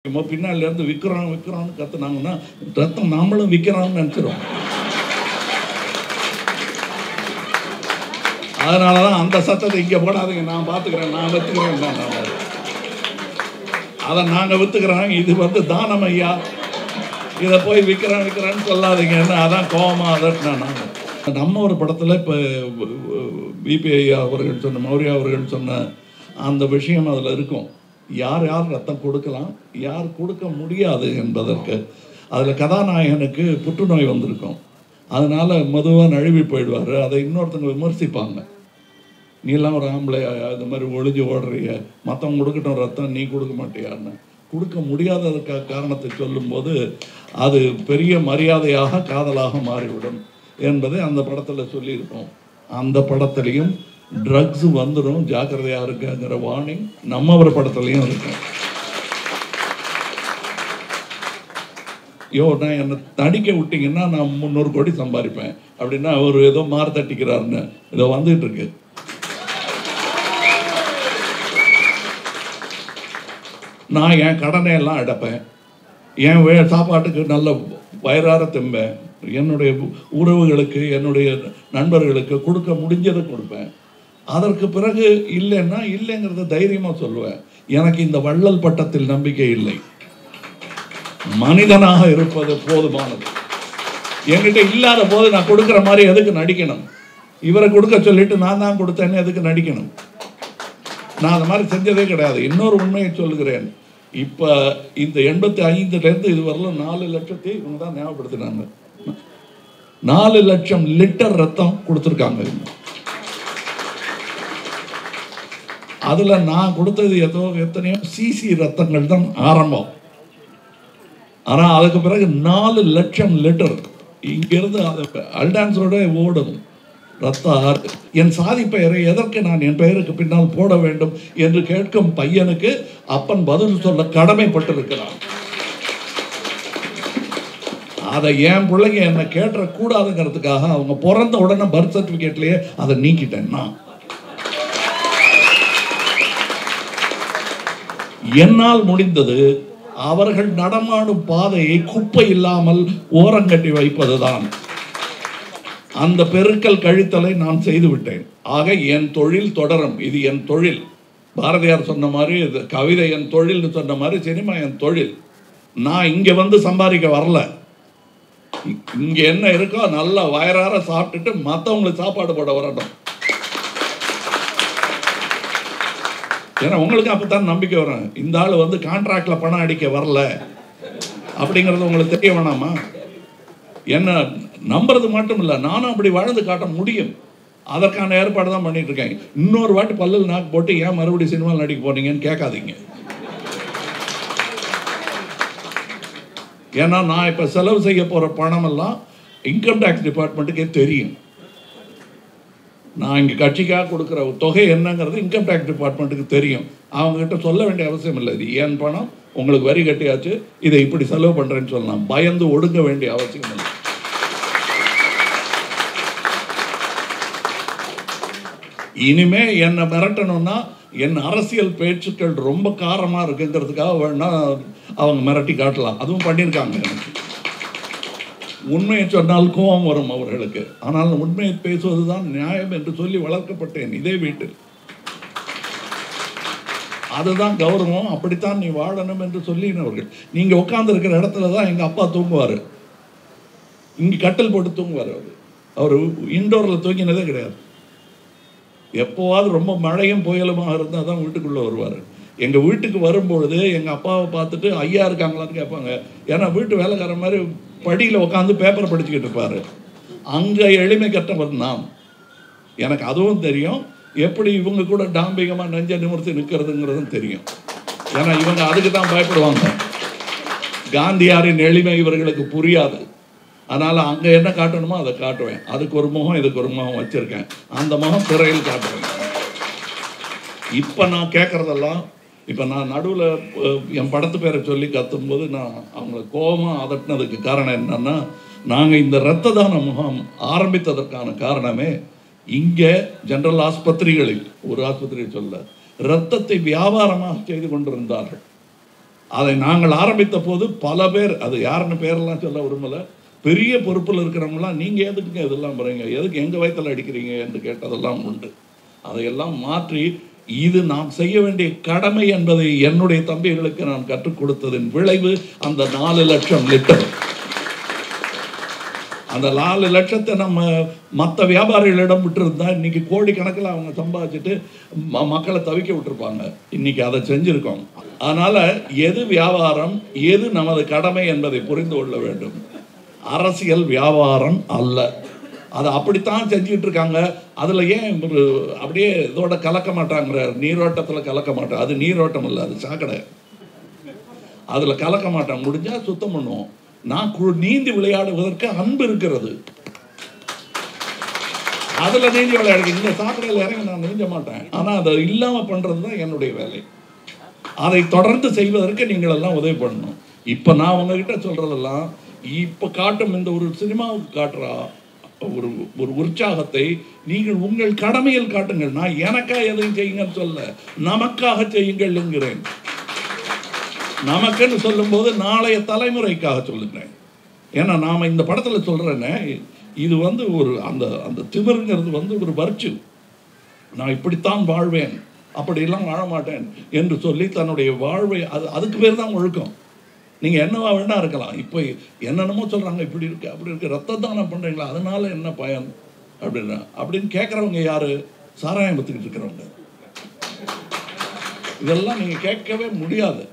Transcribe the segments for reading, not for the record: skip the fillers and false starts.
பின்னால இருந்து விற்கிறான்னு கத்துனாங்கன்னா ரத்தம் நாமளும் விற்கிறான்னு நினைச்சிடும். அதனாலதான் அந்த சத்தத்தை இங்க போடாதீங்க, நான் பாத்துக்கிறேன், நான் வித்துக்கிறேன், அதை நாங்க வித்துக்கிறோம், இது வந்து தானம் ஐயா, இதை போய் விற்கிறேன்னு சொல்லாதீங்கன்னு அதான் கோபமா அதட்டினா. நம்ம ஒரு படத்துல இப்ப பிபிஐ அவர்கள் சொன்ன, மௌரியா அவர்கள் சொன்ன அந்த விஷயம் அதுல இருக்கும். யார் யார் ரத்தம் கொடுக்கலாம், யார் கொடுக்க முடியாது என்பதற்கு. அதில் கதாநாயகனுக்கு புற்றுநோய் வந்திருக்கும், அதனால மெதுவாக நழுவி போயிடுவார். அதை இன்னொருத்தங்க விமர்சிப்பாங்க, நீலாம் ஒரு ஆம்பளை இந்த மாதிரி ஒளிஞ்சு ஓடுறிய, மற்றவங்க கொடுக்கட்டும் ரத்தம், நீ கொடுக்க மாட்டியான்னு. கொடுக்க முடியாததுக்காக காரணத்தை சொல்லும்போது அது பெரிய மரியாதையாக காதலாக மாறிவிடும் என்பதை அந்த படத்தில் சொல்லியிருக்கோம். அந்த படத்துலையும் ட்ரக்ஸ் வந்துடும், ஜாக்கிரதையாக இருக்குங்கிற வார்னிங் நம்ம ஒரு படத்துலையும் இருக்கு. நான் என்னை நடிக்க விட்டீங்கன்னா நான் 300 கோடி சம்பாதிப்பேன் அப்படின்னா அவர் ஏதோ மாறு தட்டிக்கிறாருன்னு ஏதோ வந்துட்டு இருக்கு. நான் என் கடனை எல்லாம் அடைப்பேன், என் சாப்பாட்டுக்கு நல்ல வயிறார திம்பேன், என்னுடைய உறவுகளுக்கு என்னுடைய நண்பர்களுக்கு கொடுக்க முடிஞ்சதை கொடுப்பேன். அதற்கு பிறகு இல்லைன்னா இல்லைங்கிறத தைரியமா சொல்லுவேன். எனக்கு இந்த வள்ளல் பட்டத்தில் நம்பிக்கை இல்லை, மனிதனாக இருப்பது போதுமானது. என்கிட்ட இல்லாத போது நான் கொடுக்குற மாதிரி எதுக்கு நடிக்கணும்? இவரை கொடுக்க சொல்லிட்டு நான் தான் கொடுத்தேன்னு எதுக்கு நடிக்கணும்? நான் அந்த மாதிரி செஞ்சதே கிடையாது. இன்னொரு உண்மையை சொல்லுகிறேன், இப்ப இந்த 85லேருந்து இது வரலாம் 4 லட்சத்தை இவங்க தான் ஞாபகப்படுத்தினாங்க. 4 லட்சம் லிட்டர் ரத்தம் கொடுத்துருக்காங்க. அதுல நான் கொடுத்தது எத்தனையோ சிசி ரத்தங்கள் தான் ஆரம்பம். ஆனா அதுக்கு பிறகு 4 லட்சம் லிட்டர் இங்கிருந்து அல்டான்ஸோட ஓடும் ரத்த ஆறு. என் சாதி பெயரை எதற்கு நான் என் பெயருக்கு பின்னால் போட வேண்டும் என்று கேட்கும் பையனுக்கு அப்பன் பதில் சொல்ல கடமைப்பட்டிருக்கிறான். அதை என் பிள்ளைங்க என்ன கேட்ட கூடாதுங்கிறதுக்காக அவங்க பிறந்த உடனே பர்த் சர்டிபிகேட்லயே அதை நீக்கிட்டேன். நான் என்னால் முடிந்தது அவர்கள் நடமாடும் பாதையை குப்பை இல்லாமல் ஓரங்கட்டி வைப்பதுதான். அந்த பெருக்கல் கழித்தலை நான் செய்து விட்டேன். ஆக என் தொழில் தொடரும், இது என் தொழில். பாரதியார் சொன்ன மாதிரி கவிதை என் தொழில்னு சொன்ன மாதிரி சினிமா என் தொழில். நான் இங்க வந்து சம்பாதிக்க வரல. இங்க என்ன இருக்கோ நல்லா வயிறார சாப்பிட்டுட்டு மற்றவங்களுக்கு சாப்பாடு போட வரட்டும். ஏன்னா உங்களுக்கு அப்பதான் நம்பிக்கை வரும், இந்த ஆள் வந்து கான்ட்ராக்ட்ல பணம் அடிக்க வரல அப்படிங்கிறது உங்களுக்கு தெரிய வேணாமா? என்ன நம்புறது மட்டும் இல்லை, நானும் அப்படி வாழ்ந்து காட்ட முடியும். அதற்கான ஏற்பாடு தான் பண்ணிட்டு இருக்காங்க. இன்னொரு வாட்டி பல்லில் நாக்கு போட்டு ஏன் மறுபடியும் சினிமாவில் நடிக்க போறீங்கன்னு கேட்காதீங்க. ஏன்னா நான் இப்ப செலவு செய்ய போற பணம் எல்லாம் இன்கம் டேக்ஸ் டிபார்ட்மெண்ட்டுக்கே தெரியும். நான் இங்க கட்சிக்காக கொடுக்குற தொகை என்னங்கிறது இன்கம் டேக்ஸ் டிபார்ட்மெண்ட்டுக்கு தெரியும். அவங்க கிட்ட சொல்ல வேண்டிய அவசியம் இல்லை, இது ஏன் பணம், உங்களுக்கு வரி கட்டியாச்சு, இதை இப்படி செலவு பண்றேன்னு சொல்லலாம். பயந்து ஒடுங்க வேண்டிய அவசியம் இல்லை. இனிமே என்னை மிரட்டணும்னா என் அரசியல் பேச்சுக்கள் ரொம்ப காரமா இருக்குங்கிறதுக்காக வேணா அவங்க மிரட்டி காட்டலாம், அதுவும் பண்ணியிருக்காங்க. உண்மையை சொன்னால் கோபம் வரும் அவர்களுக்கு, ஆனால் உண்மையை பேசுவதுதான் நியாயம் என்று சொல்லி வளர்க்கப்பட்டேன் இதே வீட்டில். அதுதான் கௌரவம், அப்படித்தான் நீ வாழணும் என்று சொல்லினவர்கள். நீங்க உட்கார்ந்து இருக்கிற இடத்துல தான் எங்க அப்பா தூங்குவாரு, இங்க கட்டில் போட்டு தூங்குவார். அவர் இன்டோர்ல தூங்கினதே கிடையாது. எப்போவாது ரொம்ப மழையும் புயலுமாக இருந்தால் தான் வீட்டுக்குள்ளே வருவார். எங்கள் வீட்டுக்கு வரும்பொழுது எங்கள் அப்பாவை பார்த்துட்டு ஐயா இருக்காங்களான்னு கேட்பாங்க. ஏன்னா வீட்டு வேலைக்கார மாதிரி படியில் உட்காந்து பேப்பரை படிச்சுக்கிட்டு இருப்பார். அங்கே எளிமை கற்றவர் நாம். எனக்கு அதுவும் தெரியும், எப்படி இவங்க கூட டாம்பிகமாக நெஞ்ச நிமிர்த்தி நிற்கிறதுங்கிறதும் தெரியும். ஏன்னா இவங்க அதுக்கு தான் பயப்படுவாங்க. காந்தியாரின் எளிமை இவர்களுக்கு புரியாது. அதனால் அங்கே என்ன காட்டணுமோ அதை காட்டுவேன். அதுக்கு ஒரு முகம், இதுக்கு ஒரு முகம் வச்சுருக்கேன். அந்த முகம் திரையில் காட்டுவேன். இப்போ நான் கேட்குறதெல்லாம், இப்போ நான் நடுவில் என் படத்து பேரை சொல்லி கத்தும்போது நான் அவங்க கோபமாக அதட்டினதுக்கு காரணம் என்னன்னா, நாங்கள் இந்த இரத்த தான முகாம் ஆரம்பித்ததற்கான காரணமே இங்கே ஜெனரல் ஆஸ்பத்திரிகளில், ஒரு ஆஸ்பத்திரியை சொல்ல, இரத்தத்தை வியாபாரமாக செய்து கொண்டிருந்தார்கள். அதை நாங்கள் ஆரம்பித்த போது பல பேர், அது யாருன்னு பேரெல்லாம் சொல்ல விரும்பலை, பெரிய பொறுப்பில் இருக்கிறவங்களாம் நீங்கள் எதுக்குங்க இதெல்லாம் போகிறீங்க, எதுக்கு எங்கள் வயத்தில் அடிக்கிறீங்க என்று கேட்டதெல்லாம் உண்டு. அதையெல்லாம் மாற்றி இது நாம் செய்ய வேண்டிய கடமை என்பதை என்னுடைய தம்பிகளுக்கு நான் கற்றுக் கொடுத்ததின் விளைவு அந்த 4 லட்சம் லிட்டர். அந்த 4 லட்சத்தை நம்ம மற்ற வியாபாரிகளிடம் விட்டுருந்தா இன்னைக்கு கோடிக்கணக்கில் அவங்க சம்பாதிச்சுட்டு மக்களை தவிக்க விட்டுருப்பாங்க. இன்னைக்கு அதை செஞ்சுருக்கோம். அதனால் எது வியாபாரம், எது நமது கடமை என்பதை புரிந்து கொள்ள வேண்டும். அரசியல் வியாபாரம் அல்ல. அதை அப்படித்தான் செஞ்சுட்டு இருக்காங்க. அதில் ஏன் ஒரு அப்படியே இதோட கலக்க மாட்டாங்கிற, நீரோட்டத்தில் கலக்க மாட்டாங்க. அது நீரோட்டம் இல்லை, அது சாக்கடை. அதில் கலக்க மாட்டாங்க. முடிஞ்சால் சுத்தம் பண்ணுவோம். நான் நீந்தி விளையாடுவதற்கு அன்பு இருக்கிறது. அதில் நீந்தி விளையாடு. இந்த சாக்கடையில் இறங்கி நான் நீந்த மாட்டேன். ஆனால் அதை இல்லாமல் பண்ணுறது தான் என்னுடைய வேலை. அதை தொடர்ந்து செய்வதற்கு நீங்கள் எல்லாம் உதவி பண்ணணும். இப்போ நான் உங்ககிட்ட சொல்கிறதெல்லாம் இப்போ காட்டும் இந்த ஒரு சினிமாவுக்கு காட்டுறா ஒரு ஒரு உற்சாகத்தை நீங்கள் உங்கள் கடமையில் காட்டுங்கள். நான் எனக்காக எதையும் செய்யுங்கன்னு சொல்ல, நமக்காக செய்யுங்கள் என்கிறேன். நமக்குன்னு சொல்லும்போது நாளைய தலைமுறைக்காக சொல்லுகிறேன். ஏன்னா நாம் இந்த படத்தில் சொல்கிறேன்னே, இது ஒரு அந்த அந்த திமிருங்கிறது ஒரு வர்ச்சு. நான் இப்படித்தான் வாழ்வேன், அப்படியெல்லாம் வாழ மாட்டேன் என்று சொல்லி தன்னுடைய வாழ்வை, அதுக்கு பேர் தான் ஒழுக்கம். நீங்கள் என்னவா வேணா இருக்கலாம். இப்போ என்னென்னமோ சொல்கிறாங்க, இப்படி இருக்கு அப்படி இருக்கு, ரத்த தானம் பண்ணுறீங்களா, அதனால என்ன பயன் அப்படின்னு கேட்குறவங்க யார்? சாராயம் பத்துக்கிட்டு இருக்கிறவங்க. இதெல்லாம் நீங்கள் கேட்கவே முடியாது.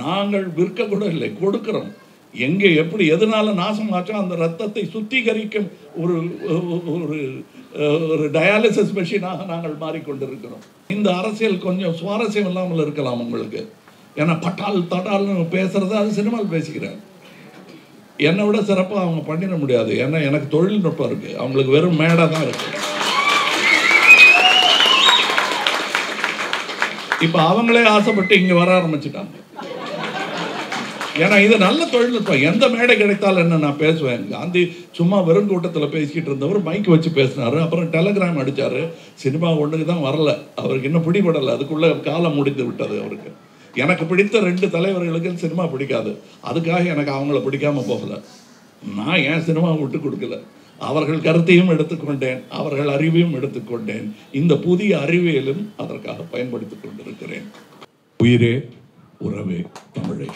நாங்கள் விற்க கூட இல்லை, கொடுக்கிறோம். எங்கே எப்படி எதனால நாசமாச்சோ அந்த ரத்தத்தை சுத்திகரிக்கும் ஒரு ஒரு டயாலிசிஸ் மெஷினாக நாங்கள் மாறிக்கொண்டிருக்கிறோம். இந்த அரசியல் கொஞ்சம் சுவாரஸ்யம் இல்லாமல் இருக்கலாம் உங்களுக்கு. ஏன்னா பட்டால் தட்டால்னு பேசுறது அது சினிமாவில் பேசிக்கிறேன். என்னை விட சிறப்பாக அவங்க பண்ணிட முடியாது. ஏன்னா எனக்கு தொழில்நுட்பம் இருக்கு, அவங்களுக்கு வெறும் மேடை தான் இருக்கு. இப்போ அவங்களே ஆசைப்பட்டு இங்கே வர ஆரம்பிச்சுட்டாங்க. ஏன்னா இது நல்ல தொழில்நுட்பம். எந்த மேடை கிடைத்தாலும் என்ன நான் பேசுவேன். காந்தி சும்மா வெறும் கூட்டத்தில் பேசிக்கிட்டு இருந்தவர் மைக்கு வச்சு பேசினார். அப்புறம் டெலகிராம் அடித்தார். சினிமா ஒன்றுக்கு தான் வரல, அவருக்கு இன்னும் பிடிபடலை. அதுக்குள்ளே காலம் முடிந்து விட்டது அவருக்கு. எனக்கு பிடித்த 2 தலைவர்களுக்கு சினிமா பிடிக்காது. அதுக்காக எனக்கு அவங்கள பிடிக்காமல் போகலை. நான் ஏன் சினிமாவை விட்டு கொடுக்கல. அவர்கள் கருத்தையும் எடுத்துக்கொண்டேன், அவர்கள் அறிவையும் எடுத்துக்கொண்டேன். இந்த புதிய அறிவியலும் அதற்காக பயன்படுத்திக் கொண்டிருக்கிறேன். உயிரே உறவே தமிழே.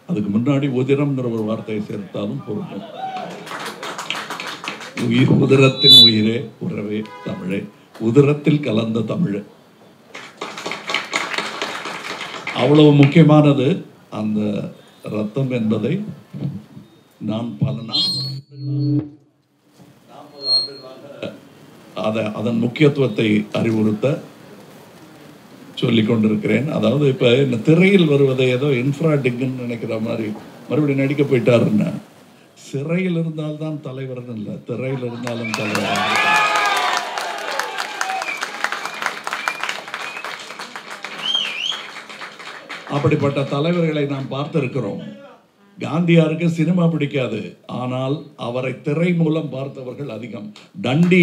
அதுக்கு முன்னாடி உதிரம்ங்கிற ஒரு வார்த்தையை சேர்த்தாலும் பொருந்தும். உயிர் உதிரத்தின் உயிரே உறவே தமிழே, உதிரத்தில் கலந்த தமிழ். அவ்வளவு முக்கியமானது அந்த ரத்தம் என்பதை நான் பல 40 ஆண்டுகளாக அதன் முக்கியத்துவத்தை அறிவுறுத்த சொல்லிக் கொண்டிருக்கிறேன். அதாவது இப்போ இந்த திரையில் வருவதை ஏதோ இன்ஃப்ராடிக்னு நினைக்கிற மாதிரி மறுபடியும் நடிக்க போயிட்டாருன்னா, சிறையில் இருந்தால்தான் தலைவர்னு இல்லை, திரையில் இருந்தாலும் தலைவர். அப்படிப்பட்ட தலைவர்களை நாம் பார்த்திருக்கிறோம். காந்தியாருக்கு சினிமா பிடிக்காது, ஆனால் அவரை திரை மூலம் பார்த்தவர்கள் அதிகம். தண்டி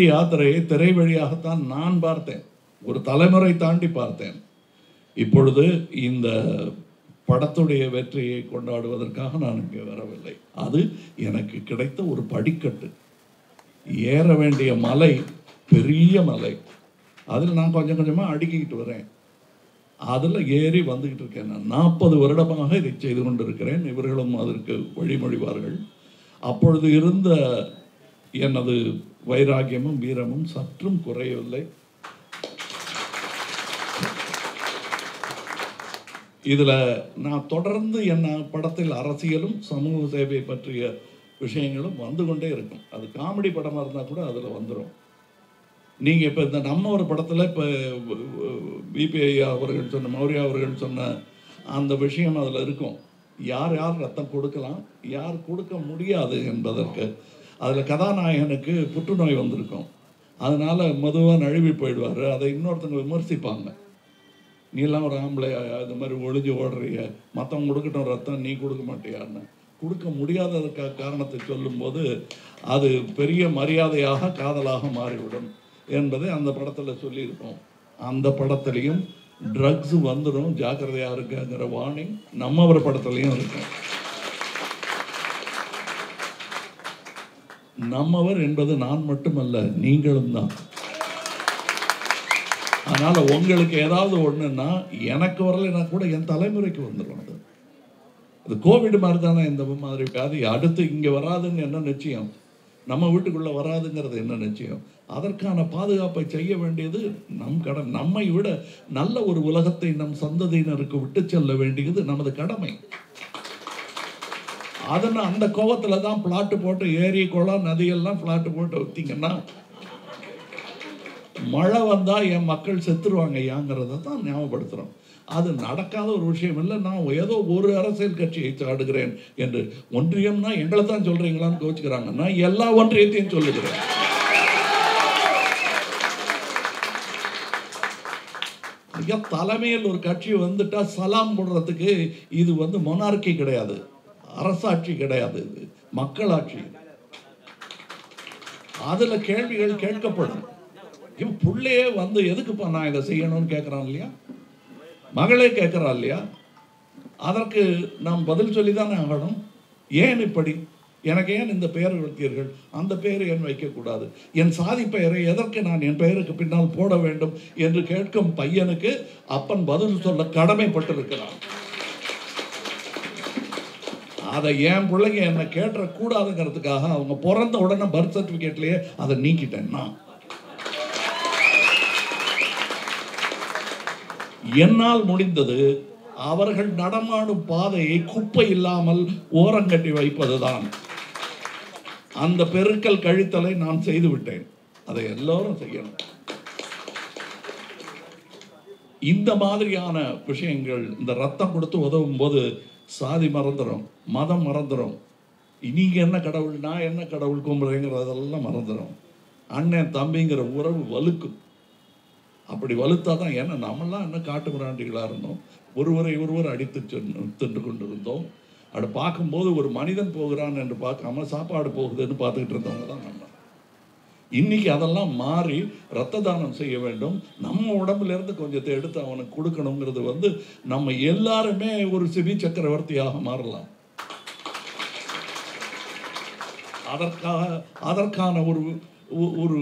யாத்திரையை திரை வழியாகத்தான் நான் பார்த்தேன். ஒரு தலைமுறை தாண்டி பார்த்தேன். இப்பொழுது இந்த படத்துடைய வெற்றியை கொண்டாடுவதற்காக நான் இங்கே வரவில்லை. அது எனக்கு கிடைத்த ஒரு படிக்கட்டு. ஏற வேண்டிய மலை பெரிய மலை, அதில் நான் கொஞ்சம் கொஞ்சமாக அடுக்கிக்கிட்டு வரேன். அதில் ஏறி வந்துக்கிட்டு இருக்கேன். நான் 40 வருடமாக இதை செய்து கொண்டிருக்கிறேன். இவர்களும் அதற்கு வழிமொழிவார்கள். அப்பொழுது இருந்த எனது வைராக்கியமும் வீரமும் சற்றும் குறையவில்லை. இதில் நான் தொடர்ந்து என்ன படத்தில் அரசியலும் சமூக சேவை பற்றிய விஷயங்களும் வந்து கொண்டே இருக்கும். அது காமெடி படமாக இருந்தால் கூட அதில் வந்துடும். நீங்கள் இப்போ இந்த நம்ம ஒரு படத்தில் இப்போ பிபிஐ அவர்கள் சொன்ன, மௌரியா அவர்கள் சொன்ன அந்த விஷயம் அதில் இருக்கும். யார் யார் ரத்தம் கொடுக்கலாம், யார் கொடுக்க முடியாது என்பதற்கு. அதில் கதாநாயகனுக்கு புற்றுநோய் வந்திருக்கும். அதனால் மதுவாக நழுவி போயிடுவார். அதை இன்னொருத்தங்க விமர்சிப்பாங்க. நீலாம் ஒரு ஆம்பளை இந்த மாதிரி ஒளிஞ்சு ஓடுறிய, மற்றவங்க கொடுக்கட்டும் ரத்தம், நீ கொடுக்க மாட்டியான்னு. கொடுக்க முடியாததற்காக காரணத்தை சொல்லும்போது அது பெரிய மரியாதையாக காதலாக மாறிவிடும். என்பதை அந்த படத்தில் சொல்லியிருக்கோம். அந்த படத்துலையும் ட்ரக்ஸ் வந்துடும், ஜாக்கிரதையாக இருக்குங்கிற வார்னிங் நம்மவர் படத்துலையும் இருக்கும். நம்மவர் என்பது நான் மட்டுமல்ல, நீங்களும் தான். அதனால் உங்களுக்கு ஏதாவது ஒன்றுன்னா எனக்கு வரலைன்னா கூட என் தலைமுறைக்கு வந்துடும். அது கோவிட் மாதிரி தானே இந்த மாதிரி வியாதி அடுத்து இங்கே வராதுன்னு என்ன நிச்சயம்? நம்ம வீட்டுக்குள்ளே வராதுங்கிறது என்ன நிச்சயம்? அதற்கான பாதுகாப்பை செய்ய வேண்டியது நம் கடமை. நம்மை விட நல்ல ஒரு உலகத்தை நம் சந்ததியினருக்கு விட்டு செல்ல வேண்டியது நமது கடமை. அதனால் அந்த கோவத்தில் தான் பிளாட்டு போட்டு ஏரி குளம் நதியெல்லாம் பிளாட்டு போட்டு வைத்தீங்கன்னா மழை வந்தால் என் மக்கள் செத்துருவாங்க ஐயாங்கிறத தான் ஞாபகப்படுத்துகிறோம். அது நடக்காத ஒரு விஷயம் இல்லை. நான் ஏதோ ஒரு அரசியல் கட்சியை சாடுகிறேன் என்று. ஒன்றியம்னா எங்களை தான் சொல்கிறீங்களான்னு கோச்சுக்கிறாங்க. நான் எல்லா ஒன்றியத்தையும் சொல்லுகிறேன். ஐயா, தலைமையில் ஒரு கட்சி வந்துட்டா சலாம் போடுறதுக்கு இது மொனார்கி கிடையாது, அரசாட்சி கிடையாது, இது மக்களாட்சி. அதில் கேள்விகள் கேட்கப்படும். இவன் பிள்ளையே எதுக்குப்பா நான் இதை செய்யணும்னு கேட்குறான் இல்லையா, மகளே கேட்குறா இல்லையா, அதற்கு நாம் பதில் சொல்லி தானே ஆகணும். ஏன் இப்படி எனக்கு ஏன் இந்த பெயர் வைத்தீர்கள், அந்த பெயரை ஏன் வைக்கக்கூடாது, என் சாதி பெயரை எதற்கு நான் என் பெயருக்கு பின்னால் போட வேண்டும் என்று கேட்கும் பையனுக்கு அப்பன் பதில் சொல்ல கடமைப்பட்டிருக்கிறான். அதை என் பிள்ளைங்க என்னை கேட்டக்கூடாதுங்கிறதுக்காக அவங்க பிறந்த உடனே பர்த் சர்டிஃபிகேட்லேயே அதை நீக்கிட்டேன்னா என்னால் முடிந்தது அவர்கள் நடமாடும் பாதையை குப்பை இல்லாமல் ஓரங்கட்டி வைப்பதுதான். அந்த பெருக்கல் கழித்தலை நான் செய்து விட்டேன். அதை எல்லோரும் செய்யணும். இந்த மாதிரியான விஷயங்கள், இந்த ரத்தம் கொடுத்து உதவும் போது சாதி மறந்துடும், மதம் மறந்துடும், நீங்க என்ன கடவுள் நான் என்ன கடவுள் கும்புறேங்கிறதெல்லாம் மறந்துடும். அண்ணன் தம்பிங்கிற உறவு வலுக்கும். அப்படி வலுத்தா தான். ஏன்னா நம்மளாம் என்ன காட்டு மிராண்டிகளாக இருந்தோம், ஒருவரை ஒருவர் அடித்து தின்று கொண்டிருந்தோம். அதை பார்க்கும்போது ஒரு மனிதன் போகிறான் என்று பார்க்காம சாப்பாடு போகுதுன்னு பார்த்துக்கிட்டு இருந்தவங்க தான் நம்ம. இன்னைக்கு அதெல்லாம் மாறி ரத்த தானம் செய்ய வேண்டும், நம்ம உடம்புல இருந்து கொஞ்சத்தை எடுத்து அவனுக்கு கொடுக்கணுங்கிறது நம்ம எல்லாருமே ஒரு சிவி சக்கரவர்த்தியாக மாறலாம். அதற்கான ஒரு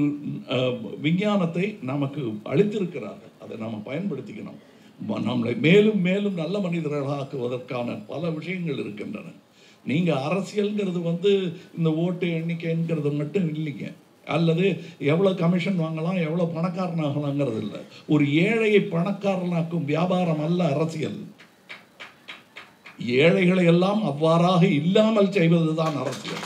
விஞ்ஞானத்தை நமக்கு அளித்திருக்கிறார்கள். அதை நம்ம பயன்படுத்திக்கணும். நம்மளை மேலும் மேலும் நல்ல மனிதர்களாக்குவதற்கான பல விஷயங்கள் இருக்கின்றன. நீங்கள் அரசியல்ங்கிறது இந்த ஓட்டு எண்ணிக்கைங்கிறது மட்டும் இல்லைங்க, அல்லது எவ்வளோ கமிஷன் வாங்கலாம், எவ்வளோ பணக்காரனாகலாங்கிறது இல்லை. ஒரு ஏழையை பணக்காரனாக்கும் வியாபாரம் அல்ல அரசியல். ஏழைகளை எல்லாம் அவ்வாறாக இல்லாமல் செய்வதுதான் அரசியல்.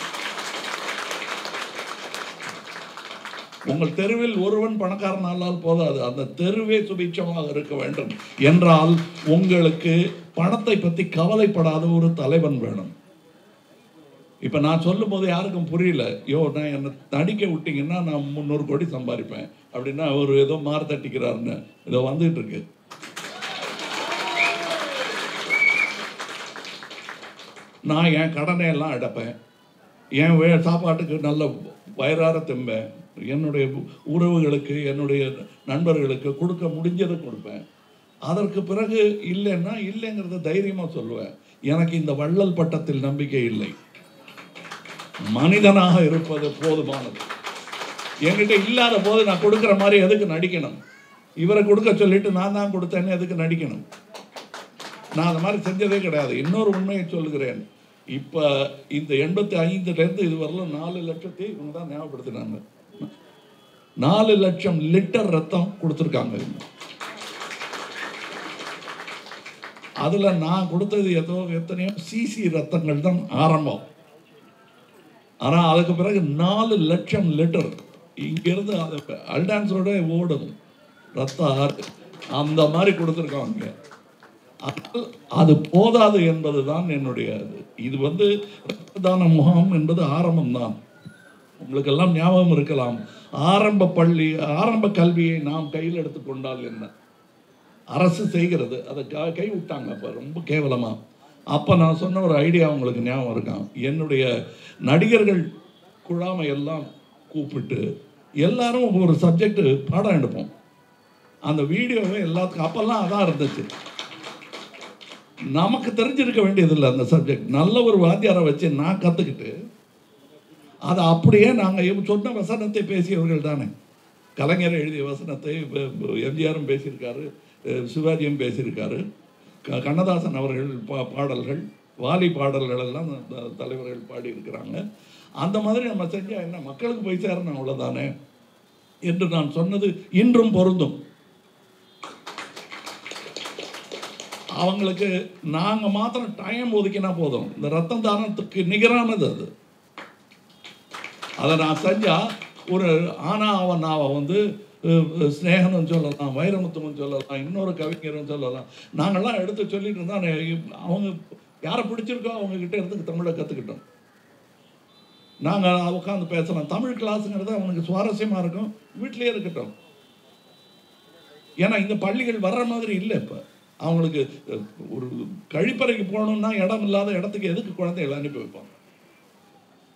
உங்கள் தெருவில் ஒருவன் பணக்காரனால் போதாது, அந்த தெருவே சுபிட்சமாக இருக்க வேண்டும் என்றால் உங்களுக்கு பணத்தை பற்றி கவலைப்படாத ஒரு தலைவன் வேணும். இப்போ நான் சொல்லும் போது யாருக்கும் புரியல. நான் என்னை நடிக்க விட்டீங்கன்னா நான் 300 கோடி சம்பாதிப்பேன் அப்படின்னா அவர் ஏதோ மாறு தட்டிக்கிறாருன்னு ஏதோ வந்துட்டு இருக்கு. நான் என் கடனை எல்லாம் அடைப்பேன், என் சாப்பாட்டுக்கு நல்ல வயிறார திம்பேன், என்னுடைய உறவுகளுக்கு என்னுடைய நண்பர்களுக்கு கொடுக்க முடிஞ்சதை கொடுப்பேன். அதற்கு பிறகு இல்லைன்னா இல்லைங்கிறத தைரியமாக சொல்லுவேன். எனக்கு இந்த வள்ளல் பட்டத்தில் நம்பிக்கை இல்லை. மனிதனாக இருப்பது போதுமானது. என்கிட்ட இல்லாத போது நான் கொடுக்குற மாதிரி எதுக்கு நடிக்கணும்? இவரை கொடுக்க சொல்லிட்டு நான் தான் கொடுத்தேன்னு எதுக்கு நடிக்கணும்? நான் அந்த மாதிரி செஞ்சதே கிடையாது. இன்னொரு உண்மையை சொல்லுகிறேன். இப்போ இந்த 85லேருந்து இதுவரையிலும் 4 லட்சத்தை இவங்க தான் ஞாபகப்படுத்தினாங்க. 4 லட்சம் லிட்டர் ரத்தம் கொடுத்துருக்காங்க. அதில் நான் கொடுத்தது எத்தனையோ சிசி ரத்தங்கள் தான் ஆரம்பம். ஆனால் அதுக்கு பிறகு 4 லட்சம் லிட்டர் இங்கேருந்து அல்டான்ஸோட ஓடும் ரத்த ஆறு அந்த மாதிரி கொடுத்துருக்காங்க. அது போதாது என்பது தான் என்னுடைய இது ரத்த தான முகாம் என்பது ஆரம்பம்தான். உங்களுக்கெல்லாம் ஞாபகம் இருக்கலாம், ஆரம்ப கல்வியை நாம் கையில் எடுத்துக்கொண்டால் என்ன அரசு செய்கிறது, அதை கை விட்டாங்க அப்போ ரொம்ப கேவலமாக. அப்போ நான் சொன்ன ஒரு ஐடியா உங்களுக்கு ஞாபகம் இருக்கான். என்னுடைய நடிகர்கள் குழாமை எல்லாம் கூப்பிட்டு எல்லாரும் ஒவ்வொரு சப்ஜெக்ட் பாடம் எடுப்போம். அந்த வீடியோவை எல்லாத்துக்கும் அப்போல்லாம் அதான் இருந்துச்சு. நமக்கு தெரிஞ்சிருக்க வேண்டியதில்லை அந்த சப்ஜெக்ட். நல்ல ஒரு வாத்தியாரை வச்சு நான் கற்றுக்கிட்டு அதை அப்படியே நாங்கள் சொன்ன வசனத்தை பேசியவர்கள் தானே. கலைஞர் எழுதிய வசனத்தை எம்ஜிஆரும் பேசியிருக்காரு, சிவாஜியும் பேசியிருக்காரு, கண்ணதாசன் அவர்கள் பாடல்கள், வாலி பாடல்கள் எல்லாம் தலைவர்கள் பாடியிருக்கிறாங்க. அந்த மாதிரி நம்ம செஞ்சால் என்ன, மக்களுக்கு போய் சேரணும் அவ்வளோதானே என்று நான் சொன்னது இன்றும் பொருந்தும். அவங்களுக்கு நாங்கள் மாத்திரம் டைம் ஒதுக்கினா போதும். இந்த ரத்தம் தானத்துக்கு நிகரானது அது. அதை நான் செஞ்சால் ஒரு ஆனாவை வந்து ஸ்னேகனும் சொல்லலாம், வைரமுத்துவும் சொல்லலாம், இன்னொரு கவிஞரும் சொல்லலாம். நாங்கள்லாம் எடுத்து சொல்லிட்டு இருந்தால் அவங்க யாரை பிடிச்சிருக்கோ அவங்கக்கிட்ட இருந்து தமிழை கற்றுக்கிட்டோம். நாங்கள் உட்காந்து பேசலாம். தமிழ் கிளாஸுங்கிறது அவனுக்கு சுவாரஸ்யமாக இருக்கும், வீட்டிலே இருக்கட்டும். ஏன்னா இந்த பள்ளிகள் வர்ற மாதிரி இல்லை. இப்போ அவங்களுக்கு ஒரு கழிப்பறைக்கு போகணுன்னா இடம் இல்லாத இடத்துக்கு எதுக்கு குழந்தைகளை அனுப்பி வைப்பாங்க?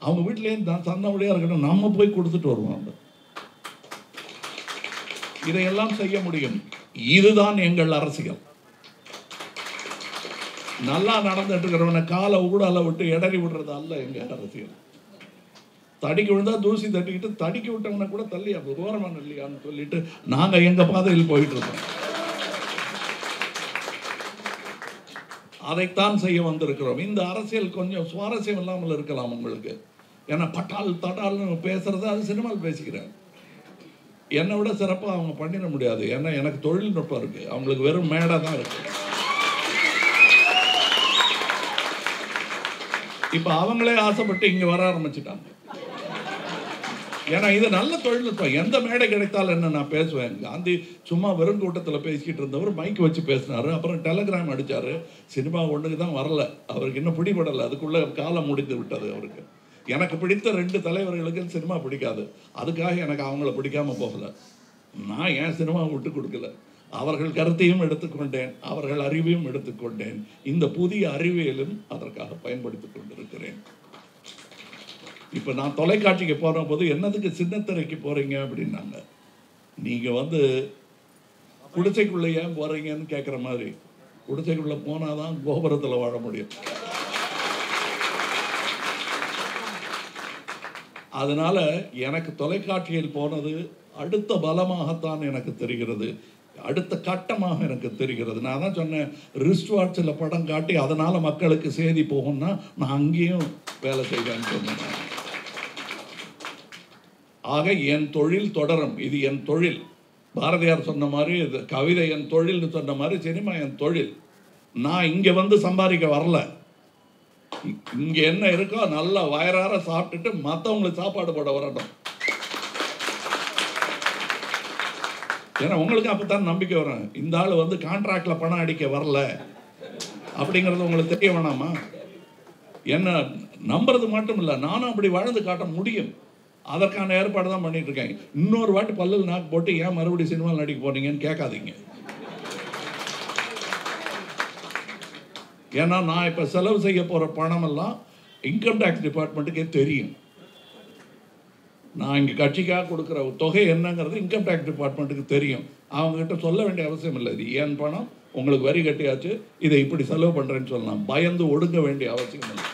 அவங்க வீட்டிலேயே சந்தவழியாக இருக்கட்டும், நம்ம போய் கொடுத்துட்டு வருவோம். அந்த இதையெல்லாம் செய்ய முடியும். இதுதான் எங்கள் அரசியல். நல்லா நடந்துட்டு இருக்கிறவனை காலை ஊடால விட்டு இடறி விடுறது அல்ல எங்கள் அரசியல். தடிக்க விழுந்தா தூசி தட்டிக்கிட்டு தடிக்க விட்டவனை கூட தள்ளி தூரமான இல்லையான்னு சொல்லிட்டு நாங்கள் எங்கள் பாதையில் போயிட்டு இருக்கோம். அதைத்தான் செய்ய வந்திருக்கிறோம். இந்த அரசியல் கொஞ்சம் சுவாரஸ்யம் இல்லாமல் இருக்கலாம் உங்களுக்கு. ஏன்னா பட்டால் தட்டால்னு பேசுறது அது சினிமாவில் பேசிக்கிறேன். என்னை விட சிறப்பாக அவங்க பண்ணிட முடியாது. ஏன்னா எனக்கு தொழில்நுட்பம் இருக்கு, அவங்களுக்கு வெறும் மேடை தான் இருக்கு. இப்போ அவங்களே ஆசைப்பட்டு இங்கே வர ஆரம்பிச்சுட்டாங்க. ஏன்னா இது நல்ல தொழில்நுட்பம். எந்த மேடை கிடைத்தாலும் என்ன நான் பேசுவேன். காந்தி சும்மா வெறும் கூட்டத்தில் பேசிக்கிட்டு இருந்தவர் மைக் வச்சு பேசினாரு. அப்புறம் டெலகிராம் அடித்தார். சினிமா ஒன்றுக்கு தான் வரல, அவருக்கு இன்னும் பிடிபடலை. அதுக்குள்ளே காலம் முடிந்து விட்டது அவருக்கு. எனக்கு பிடித்த 2 தலைவர்களுக்கு சினிமா பிடிக்காது. அதுக்காக எனக்கு அவங்கள பிடிக்காமல் போகலை. நான் ஏன் சினிமாவை விட்டு கொடுக்கல. அவர்கள் கருத்தையும் எடுத்துக்கொண்டேன், அவர்கள் அறிவையும் எடுத்துக்கொண்டேன். இந்த புதிய அறிவியலும் அதற்காக பயன்படுத்தி கொண்டிருக்கிறேன். இப்போ நான் தொலைக்காட்சிக்கு போகிற போது என்னதுக்கு சின்னத்திரைக்கு போகிறீங்க அப்படின்னாங்க. நீங்கள் வந்து குடிசைக்குள்ளே ஏன் போகிறீங்கன்னு கேட்குற மாதிரி. குடிசைக்குள்ளே போனால் தான் கோபுரத்தில் வாழ முடியும். அதனால் எனக்கு தொலைக்காட்சியில் போனது அடுத்த பலமாகத்தான் எனக்கு தெரிகிறது, அடுத்த கட்டமாக எனக்கு தெரிகிறது. நான் தான் சொன்னேன், ரிஸ்ட் வாட்சில் படம் காட்டி அதனால் மக்களுக்கு செய்தி போகும்னா நான் அங்கேயும் வேலை செய்வேன்னு சொன்னேன். ஆக என் தொழில் தொடரும். இது என் தொழில். பாரதியார் சொன்ன மாதிரி கவிதை என் தொழில்னு சொன்ன மாதிரி சினிமா என் தொழில். நான் இங்கே வந்து சம்பாதிக்க வரல. இங்கே என்ன இருக்கோ நல்லா வயறார சாப்பிட்டுட்டு மற்றவங்களுக்கு சாப்பாடு போட வரணும். ஏன்னா உங்களுக்கு அப்போத்தான் நம்பிக்கை வரும். இந்த ஆள் வந்து கான்ட்ராக்டில் பணம் அடிக்க வரல அப்படிங்கிறது உங்களுக்கு தெரிய வேணாமா? என்ன நம்புறது மட்டும் இல்லை, நானும் அப்படி வாழ்ந்து காட்ட முடியும். அதற்கான ஏற்பாடு தான் பண்ணிட்டு இருக்கேன். இன்னொரு வாட்டி பல்லில் நாக்கு போட்டு ஏன் மறுபடியும் சினிமாவில் நடிக்க போறீங்கன்னு கேட்காதீங்க. ஏன்னா நான் இப்போ செலவு செய்ய போகிற பணமெல்லாம் இன்கம் டேக்ஸ் டிபார்ட்மெண்ட்டுக்கே தெரியும். நான் இங்கே கட்சிக்காக கொடுக்குற தொகை என்னங்கிறது இன்கம் டேக்ஸ் டிபார்ட்மெண்ட்டுக்கு தெரியும். அவங்ககிட்ட சொல்ல வேண்டிய அவசியம் இல்லை. இது ஏன் பணம், உங்களுக்கு வரி கட்டியாச்சு, இதை இப்படி செலவு பண்ணுறேன்னு சொல்லலாம். பயந்து ஒடுங்க வேண்டிய அவசியம் இல்லை.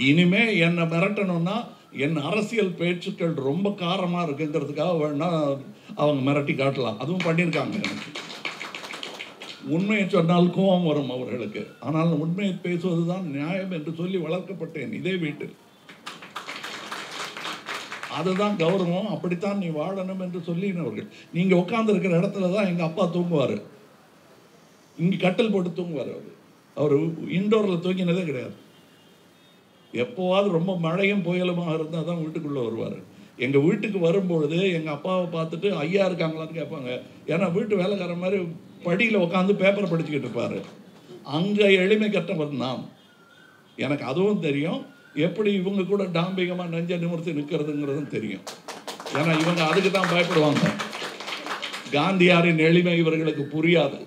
இனிமே என்னை மிரட்டணும்னா என் அரசியல் பேச்சுக்கள் ரொம்ப காரமாக இருக்குங்கிறதுக்காக வேணா அவங்க மிரட்டி காட்டலாம். அதுவும் பண்ணியிருக்காங்க. எனக்கு உண்மையை சொன்னால் கோபம் வரும் அவர்களுக்கு. ஆனால் உண்மையை பேசுவது தான் நியாயம் என்று சொல்லி வளர்க்கப்பட்டேன் இதே வீட்டில். அதுதான் கௌரவம், அப்படித்தான் நீ வாழணும் என்று சொல்லினவர்கள். நீங்கள் உட்கார்ந்து இருக்கிற இடத்துல தான் எங்கள் அப்பா தூங்குவார். இங்கே கட்டில் போட்டு தூங்குவார். அவர் இன்டோரில் தூங்கினதே கிடையாது. எப்போவாது ரொம்ப மழையும் புயலுமாக இருந்தால் தான் வீட்டுக்குள்ளே வருவார். எங்கள் வீட்டுக்கு வரும்பொழுது எங்கள் அப்பாவை பார்த்துட்டு ஐயா இருக்காங்களான்னு கேட்பாங்க. ஏன்னா வீட்டு வேலைக்கார மாதிரி படியில் உட்காந்து பேப்பரை படிச்சுக்கிட்டு இருப்பார். அங்கே எளிமை கற்றவர் நாம். எனக்கு அதுவும் தெரியும், எப்படி இவங்க கூட டாம்பிகமாக நெஞ்ச நிமிர்த்தி நிற்கிறதுங்கிறதும் தெரியும். ஏன்னா இவங்க அதுக்கு தான் பயப்படுவாங்க. காந்தியாரின் எளிமை இவர்களுக்கு புரியாது.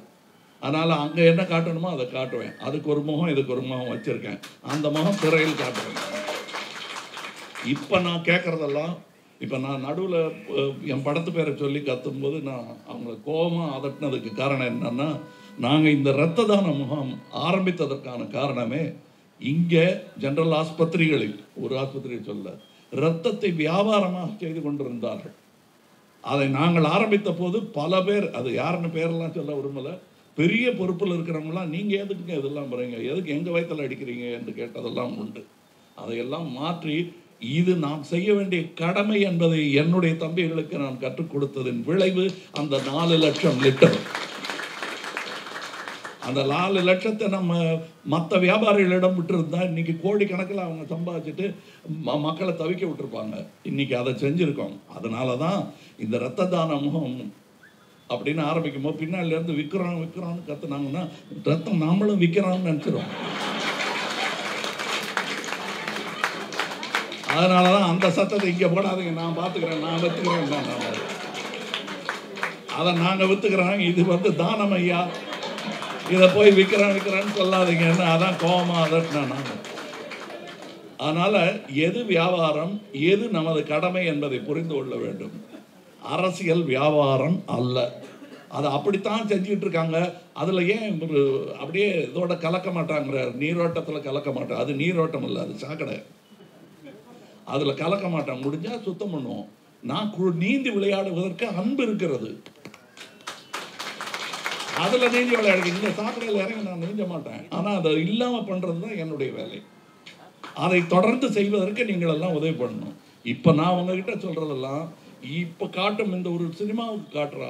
அதனால் அங்கே என்ன காட்டணுமோ அதை காட்டுவேன். அதுக்கு ஒரு முகம், இதுக்கு ஒரு முகம் வச்சுருக்கேன். அந்த முகம் திரையில் காட்டுவேன். இப்போ நான் கேட்குறதெல்லாம், இப்போ நான் நடுவில் என் படத்து பேரை சொல்லி கத்தும்போது நான் அவங்கள கோபமாக அதட்டினதுக்கு காரணம் என்னன்னா, நாங்கள் இந்த இரத்த தான முகாம் ஆரம்பித்ததற்கான காரணமே இங்கே ஜெனரல் ஆஸ்பத்திரிகளில் ஒரு ஆஸ்பத்திரியை சொல்ல இரத்தத்தை வியாபாரமாக செய்து கொண்டிருந்தார்கள். அதை நாங்கள் ஆரம்பித்த போது பல பேர், அது யாருன்னு பேரெல்லாம் சொல்ல விரும்பலை, பெரிய பொறுப்பில் இருக்கிறவங்களாம் நீங்கள் எதுக்குங்க இதெல்லாம் போகிறீங்க, எதுக்கு எங்கள் வயத்தில் அடிக்கிறீங்க என்று கேட்டதெல்லாம் உண்டு. அதையெல்லாம் மாற்றி இது நாம் செய்ய வேண்டிய கடமை என்பதை என்னுடைய தம்பிகளுக்கு நான் கற்றுக் கொடுத்ததின் விளைவு அந்த 4 லட்சம் லிட்டர். அந்த 4 லட்சத்தை நம்ம மற்ற வியாபாரிகளிடம் விட்டுருந்தா இன்னைக்கு கோடிக்கணக்கில் அவங்க சம்பாதிச்சுட்டு மக்களை தவிக்க விட்டுருப்பாங்க. இன்னைக்கு அதை செஞ்சுருக்கோம். அதனால தான் இந்த இரத்த தான முகம் அப்படின்னு ஆரம்பிக்கும் போது பின்னாடிலேருந்து விற்கிறான்னு கற்றுனாங்கன்னா ரத்தம் நம்மளும் விற்கிறான்னு நினச்சிடும். அதனால தான் அந்த சத்தத்தை இங்கே போடாதீங்க, நான் பார்த்துக்கிறேன், நான் விற்றுக்கிறேன், அதை நாங்கள் விற்றுக்கிறோம், இது வந்து தானம் ஐயா, இதை போய் விற்கிறான்னு சொல்லாதீங்கன்னு அதான் கோபமாக அதட்டினா நான். அதனால் எது வியாபாரம் எது நமது கடமை என்பதை புரிந்து கொள்ள வேண்டும். அரசியல் வியாபாரம் அல்ல. அதை அப்படித்தான் செஞ்சுட்டு இருக்காங்க. அதில் ஏன் ஒரு அப்படியே இதோட கலக்க மாட்டாங்கிற, நீரோட்டத்தில் கலக்க மாட்டாங்க. அது நீரோட்டம் இல்லை, அது சாக்கடை. அதில் கலக்க மாட்டாங்க. முடிஞ்சால் சுத்தம் பண்ணுவோம். நான் நீந்தி விளையாடுவதற்கு அன்பு இருக்கிறது, அதில் நீந்தி விளையாடு. இந்த சாக்கடையில் இறங்கி நான் நீஞ்ச மாட்டேன். ஆனால் அதை இல்லாமல் பண்ணுறது தான் என்னுடைய வேலை. அதை தொடர்ந்து செய்வதற்கு நீங்கள் எல்லாம் உதவி பண்ணணும். இப்போ நான் உங்ககிட்ட சொல்கிறதெல்லாம் இப்போ காட்டும் இந்த ஒரு சினிமாவுக்கு காட்டுற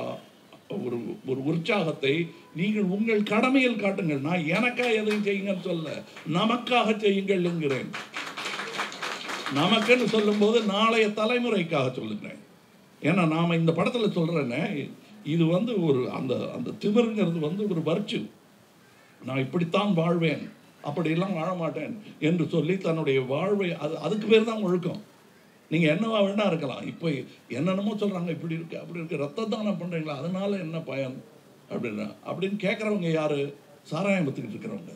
ஒரு ஒரு உற்சாகத்தை நீங்கள் உங்கள் கடமையில் காட்டுங்கள். நான் எனக்காக எதையும் செய்யுங்கன்னு சொல்ல, நமக்காக செய்யுங்கள் என்கிறேன். நமக்குன்னு சொல்லும்போது நாளைய தலைமுறைக்காக சொல்லுகிறேன். ஏன்னா நாம் இந்த படத்தில் சொல்கிறேன்னே, இது வந்து ஒரு அந்த அந்த திமிருங்கிறது வந்து ஒரு வர்ச்சு. நான் இப்படித்தான் வாழ்வேன், அப்படியெல்லாம் வாழ மாட்டேன் என்று சொல்லி தன்னுடைய வாழ்வை, அதுக்கு பேர் தான் ஒழுக்கம். நீங்கள் என்னவா வேணா இருக்கலாம். இப்போ என்னென்னமோ சொல்கிறாங்க, இப்படி இருக்குது அப்படி இருக்குது, ரத்த தானம் பண்ணுறீங்களா, அதனால என்ன பயன் அப்படின்னு கேட்குறவங்க யார்? சாராயம் பத்துக்கிட்டு இருக்கிறவங்க.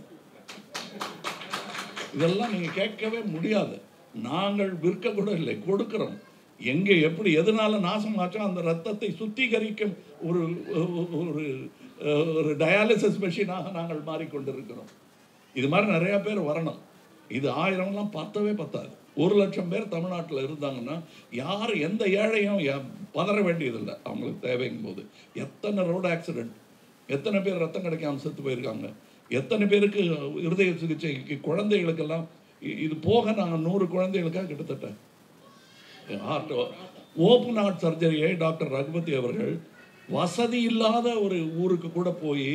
இதெல்லாம் நீங்கள் கேட்கவே முடியாது. நாங்கள் விற்க கூட இல்லை, கொடுக்கிறோம். எங்கே எப்படி எதனால நாசமாச்சோ அந்த ரத்தத்தை சுத்திகரிக்கும் ஒரு ஒரு டயாலிசிஸ் மெஷினாக நாங்கள் மாறிக்கொண்டிருக்கிறோம். இது மாதிரி நிறையா பேர் வரணும். இது 1000லாம் பத்தவே பத்தாது. 1 லட்சம் பேர் தமிழ்நாட்டில் இருந்தாங்கன்னா யார் எந்த ஏழையும் பதற வேண்டியதில்லை. அவங்களுக்கு தேவைங்கும் போது எத்தனை ரோடு ஆக்சிடென்ட், எத்தனை பேர் ரத்தம் கிடைக்காம செத்து போயிருக்காங்க, எத்தனை பேருக்கு இருதய சிகிச்சைக்கு, குழந்தைகளுக்கெல்லாம் இது போக நாங்கள் 100 குழந்தைகளுக்காக கிட்டத்தட்ட ஹார்ட் ஓப்பன் ஹார்ட் சர்ஜரியை டாக்டர் ரகுபதி அவர்கள் வசதி இல்லாத ஒரு ஊருக்கு கூட போய்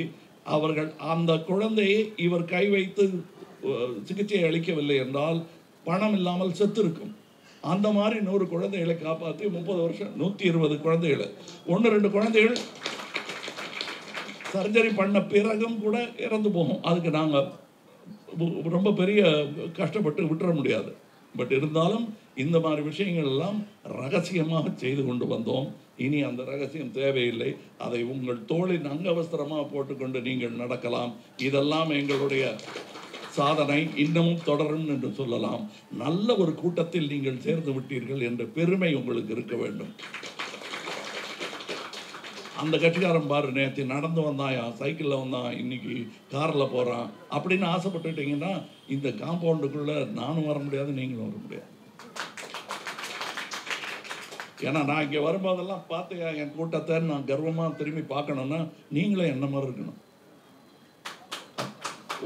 அவர்கள் அந்த குழந்தையை இவர் கை வைத்து சிகிச்சை அளிக்கவில்லை என்றால் பணம் இல்லாமல் செத்து இருக்கும். அந்த மாதிரி 100 குழந்தைகளை காப்பாற்றி 30 வருஷம் 120 குழந்தைகளை, 1-2 குழந்தைகள் சர்ஜரி பண்ண பிறகும் கூட இறந்து போகும். அதுக்கு நாங்கள் ரொம்ப பெரிய கஷ்டப்பட்டு விட்டுற முடியாது. பட் இருந்தாலும் இந்த மாதிரி விஷயங்கள் எல்லாம் ரகசியமாக செய்து கொண்டு வந்தோம். இனி அந்த ரகசியம் தேவையில்லை. அதை உங்கள் தோளின் அங்கவஸ்திரமாக போட்டுக்கொண்டு நீங்கள் நடக்கலாம். இதெல்லாம் எங்களுடைய சாதனை இன்னமும் தொடரும் என்று சொல்லலாம். நல்ல ஒரு கூட்டத்தில் நீங்கள் சேர்ந்து விட்டீர்கள் என்ற பெருமை உங்களுக்கு இருக்க வேண்டும். அந்த கட்சிக்காரன் பாரு, நேற்று நடந்து வந்தான், சைக்கிளில் வந்தான், இன்னைக்கு காரில் போகிறான் அப்படின்னு ஆசைப்பட்டுட்டீங்கன்னா இந்த காம்பவுண்டுக்குள்ளே நானும் வர முடியாது, நீங்களும் வர முடியாது. ஏன்னா நான் இங்கே வரும்போதெல்லாம் பார்த்து என் கூட்டத்தை நான் கர்வமாக திரும்பி பார்க்கணுன்னா நீங்களும் என்ன மாதிரி இருக்கணும்,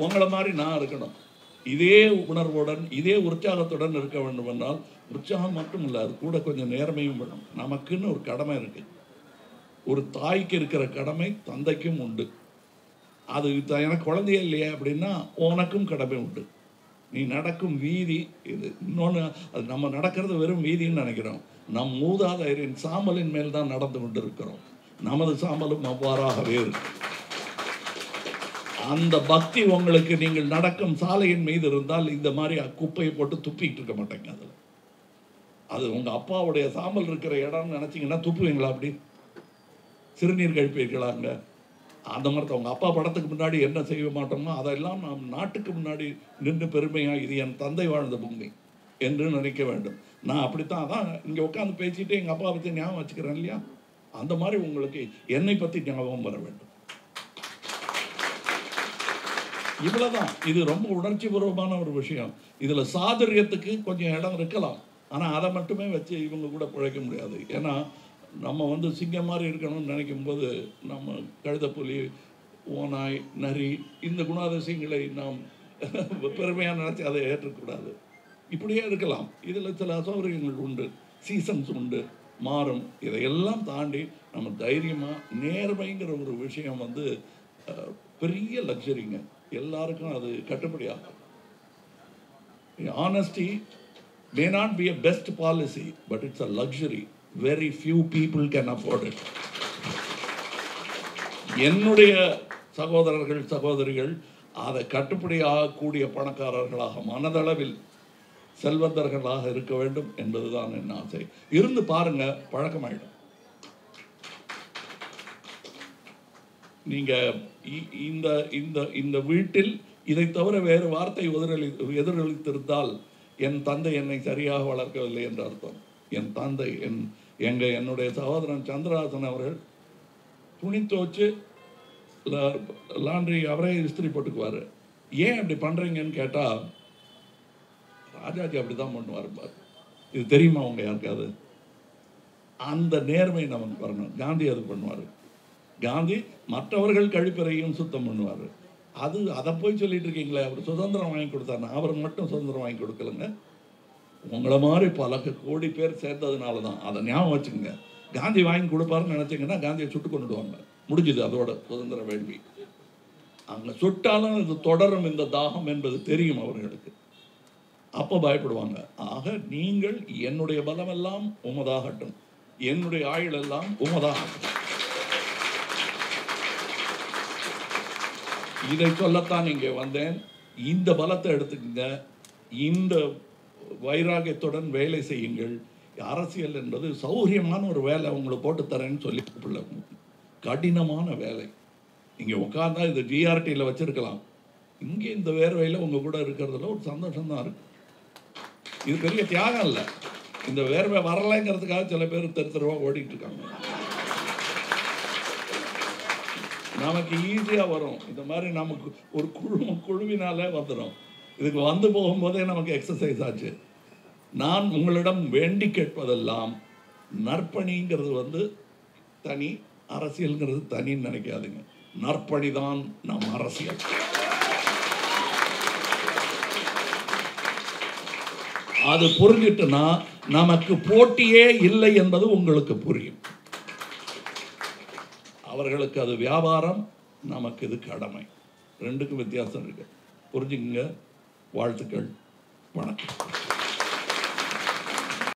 உங்களை மாதிரி நான் இருக்கணும். இதே உணர்வுடன் இதே உற்சாகத்துடன் இருக்க வேண்டும் என்றால் உற்சாகம் மட்டும் இல்லை, அது கூட கொஞ்சம் நேர்மையும் வேணும். நமக்குன்னு ஒரு கடமை இருக்குது. ஒரு தாய்க்கு இருக்கிற கடமை தந்தைக்கும் உண்டு. அது எனக்கு குழந்தையே இல்லையா அப்படின்னா உனக்கும் கடமை உண்டு. நீ நடக்கும் வீதி இது. இன்னொன்று, அது நம்ம நடக்கிறது வெறும் வீதின்னு நினைக்கிறோம். நம் மூதாதையரின் சாம்பலின் மேல் தான் நடந்து கொண்டு இருக்கிறோம். நமது சாம்பலும் அவ்வாறாகவே இருக்கு. அந்த பக்தி உங்களுக்கு நீங்கள் நடக்கும் சாலையின் மீது இருந்தால் இந்த மாதிரி குப்பையை போட்டு துப்பிட்டு இருக்க மாட்டேங்க. அதில் அது உங்கள் அப்பாவுடைய சாம்பல் இருக்கிற இடம்னு நினச்சிங்கன்னா துப்புவீங்களா? அப்படி சிறுநீர் கழிப்பீர்களாங்க? அந்த மாதிரி அவங்க அப்பா படத்துக்கு முன்னாடி என்ன செய்ய மாட்டோமோ அதெல்லாம் நாம் நாட்டுக்கு முன்னாடி நின்று பெருமையாக இது என் தந்தை வாழ்ந்த பூமி என்று நினைக்க வேண்டும். நான் அப்படித்தான் அதான் இங்கே உட்காந்து பேசிட்டு எங்கள் அப்பா பற்றி ஞாபகம் வச்சுக்கிறேன் இல்லையா, அந்த மாதிரி உங்களுக்கு என்னை பற்றி ஞாபகம் வர வேண்டும். இவ்வளவுதான். இது ரொம்ப உணர்ச்சி பூர்வமான ஒரு விஷயம். இதுல சாதுரியத்துக்கு கொஞ்சம் இடம் இருக்கலாம், ஆனா அதை மட்டுமே வச்சு இவங்க கூட பிழைக்க முடியாது. ஏன்னா நம்ம வந்து சிங்கம் மாதிரி இருக்கணும்னு நினைக்கும் போது நம்ம கழுதைப்புலி, ஓநாய், நரி இந்த குணாதிசயங்களை நாம் பெருமையாக நினைச்சு அதை ஏற்றக்கூடாது. இப்படியே இருக்கலாம். இதில் சில அசௌகரியங்கள் உண்டு, சீசன்ஸ் உண்டு, மாறும். இதையெல்லாம் தாண்டி நம்ம தைரியமாக நேர்மைங்கிற ஒரு விஷயம் வந்து பெரிய லக்ஸரிங்க. எல்லாருக்கும் அது கட்டுப்படியாகும். Honesty may not be a best policy, but it's a luxury. Very few people can afford it. என்னுடைய சகோதரர்கள் சகோதரிகள் அதை கட்டுப்படியாகக்கூடிய பணக்காரர்களாக, மனதளவில் செல்வந்தர்களாக இருக்க வேண்டும் என்பதுதான் என் ஆசை. இருந்து பாருங்க, பழக்கமாயிடும். நீங்க இந்த இந்த இந்த வீட்டில் இதை தவிர வேறு வார்த்தை எதிரொலித்திருந்தால் என் தந்தை என்னை சரியாக வளர்க்கவில்லை என்று அர்த்தம். என் தந்தை என்னுடைய சகோதரன் சந்திரஹாசன் அவர்கள் துணி துவச்சு லாண்ட்ரி அவரே இஸ்திரி போட்டுக்குவார். ஏன் அப்படி பண்ணுறீங்கன்னு கேட்டால், ராஜாஜி அப்படி தான் பண்ணுவார் பாரு. இது தெரியுமா அவங்க யாருக்காவது? அந்த நேர்மை நமக்கு வரணும். காந்தி அது பண்ணுவார். காந்தி மற்றவர்கள் கழிப்பறையும் சுத்தம் பண்ணுவார். அதை போய் சொல்லிட்டு இருக்கீங்களே, அவர் சுதந்திரம் வாங்கி கொடுத்தாரு. அவர் மட்டும் சுதந்திரம் வாங்கி கொடுக்கலங்க, உங்களை மாதிரி பல கோடி பேர் சேர்ந்ததுனால தான். அதை ஞாபகம் வச்சுக்கோங்க. காந்தி வாங்கி கொடுப்பாருன்னு நினச்சிங்கன்னா காந்தியை சுட்டு கொண்டுடுவாங்க. முடிஞ்சுது அதோட சுதந்திர வேள்வி. அங்கே சுட்டாலும் இது தொடரும் இந்த தாகம் என்பது தெரியும் அவர்களுக்கு. அப்போ பயப்படுவாங்க. ஆக நீங்கள் என்னுடைய பலமெல்லாம் உமதாகட்டும், என்னுடைய ஆயுள் எல்லாம் உமதாகட்டும். இதை சொல்லத்தான் இங்கே வந்தேன். இந்த பலத்தை எடுத்துக்கங்க, இந்த வைராகியத்துடன் வேலை செய்யுங்கள். அரசியல் என்பது சௌகரியமான ஒரு வேலை, உங்களுக்கு போட்டு தரேன்னு சொல்லி கூப்பிடல. கடினமான வேலை. இங்கே உட்காந்தா இந்த ஜிஆர்டியில் வச்சிருக்கலாம், இங்கே இந்த வேர்வையில் உங்கள் கூட இருக்கிறதுல ஒரு சந்தோஷம்தான் இருக்கு. இது பெரிய தியாகம் இல்லை. இந்த வேர்வை வரலைங்கிறதுக்காக சில பேர் தெருவாக ஓடிட்டு இருக்காங்க. நமக்கு ஈஸியாக வரும். இந்த மாதிரி நமக்கு ஒரு குழுவினாலே வந்துடும். இதுக்கு வந்து போகும்போதே நமக்கு எக்ஸசைஸ் ஆச்சு. நான் உங்களிடம் வேண்டி கேட்பதெல்லாம் நற்பணிங்கிறது வந்து தனி, அரசியல்ங்கிறது தனின்னு நினைக்காதுங்க. நற்பணி தான் நம் அரசியல். அது புரிஞ்சிட்டுனா நமக்கு போட்டியே இல்லை என்பது உங்களுக்கு புரியும். அவர்களுக்கு அது வியாபாரம், நமக்கு இது கடமை. ரெண்டுக்கும் வித்தியாசம் இருக்கு. புரிஞ்சுக்குங்க. வாழ்த்துக்கள். வணக்கம்.